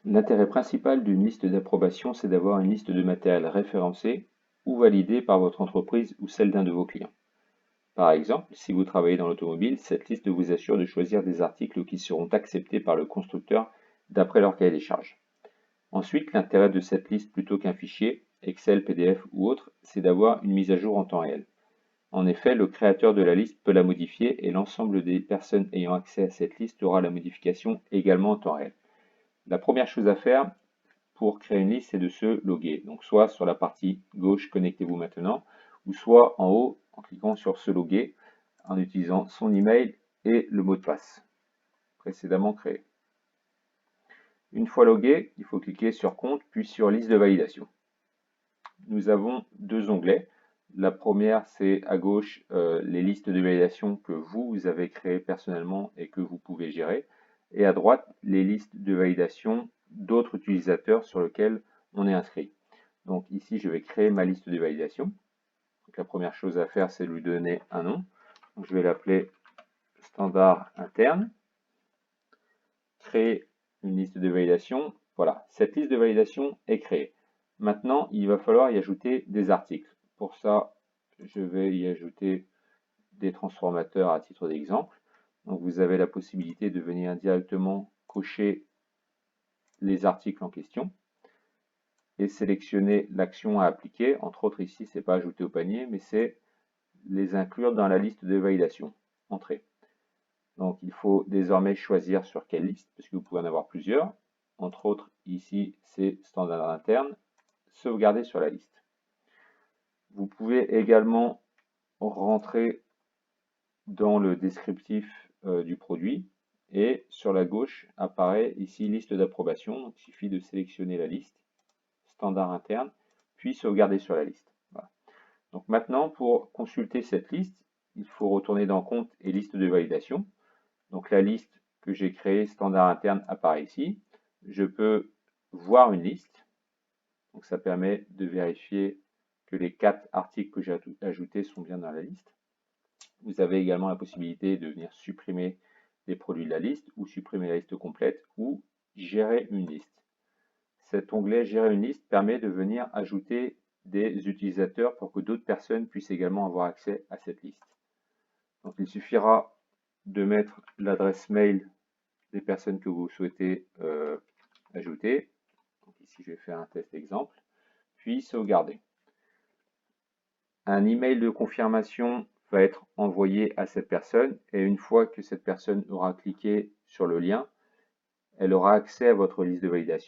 L'intérêt principal d'une liste d'approbation, c'est d'avoir une liste de matériel référencé ou validé par votre entreprise ou celle d'un de vos clients. Par exemple, si vous travaillez dans l'automobile, cette liste vous assure de choisir des articles qui seront acceptés par le constructeur d'après leur cahier des charges. Ensuite, l'intérêt de cette liste plutôt qu'un fichier, Excel, PDF ou autre, c'est d'avoir une mise à jour en temps réel. En effet, le créateur de la liste peut la modifier et l'ensemble des personnes ayant accès à cette liste aura la modification également en temps réel. La première chose à faire pour créer une liste, c'est de se loguer. Donc soit sur la partie gauche, connectez-vous maintenant, ou soit en haut en cliquant sur se loguer en utilisant son email et le mot de passe précédemment créé. Une fois logué, il faut cliquer sur compte puis sur liste de validation. Nous avons deux onglets. La première, c'est à gauche les listes de validation que vous avez créées personnellement et que vous pouvez gérer. Et à droite, les listes de validation d'autres utilisateurs sur lesquels on est inscrit. Donc ici, je vais créer ma liste de validation. Donc, la première chose à faire, c'est lui donner un nom. Donc, je vais l'appeler standard interne. Créer une liste de validation. Voilà, cette liste de validation est créée. Maintenant, il va falloir y ajouter des articles. Pour ça, je vais y ajouter des transformateurs à titre d'exemple. Donc, vous avez la possibilité de venir directement cocher les articles en question et sélectionner l'action à appliquer. Entre autres, ici, ce n'est pas ajouter au panier, mais c'est les inclure dans la liste de validation. Entrée. Donc, il faut désormais choisir sur quelle liste, parce que vous pouvez en avoir plusieurs. Entre autres, ici, c'est standard interne. Sauvegarder sur la liste. Vous pouvez également rentrer dans le descriptif du produit et sur la gauche apparaît ici liste d'approbation. Donc, il suffit de sélectionner la liste, standard interne, puis sauvegarder sur la liste. Voilà. Donc maintenant, pour consulter cette liste, il faut retourner dans compte et liste de validation. Donc la liste que j'ai créée, standard interne, apparaît ici. Je peux voir une liste. Donc ça permet de vérifier que les 4 articles que j'ai ajoutés sont bien dans la liste. Vous avez également la possibilité de venir supprimer des produits de la liste ou supprimer la liste complète ou gérer une liste. Cet onglet gérer une liste permet de venir ajouter des utilisateurs pour que d'autres personnes puissent également avoir accès à cette liste. Donc il suffira de mettre l'adresse mail des personnes que vous souhaitez ajouter. Donc ici je vais faire un test exemple, puis sauvegarder. Un email de confirmation va être envoyé à cette personne et une fois que cette personne aura cliqué sur le lien, elle aura accès à votre liste de validation.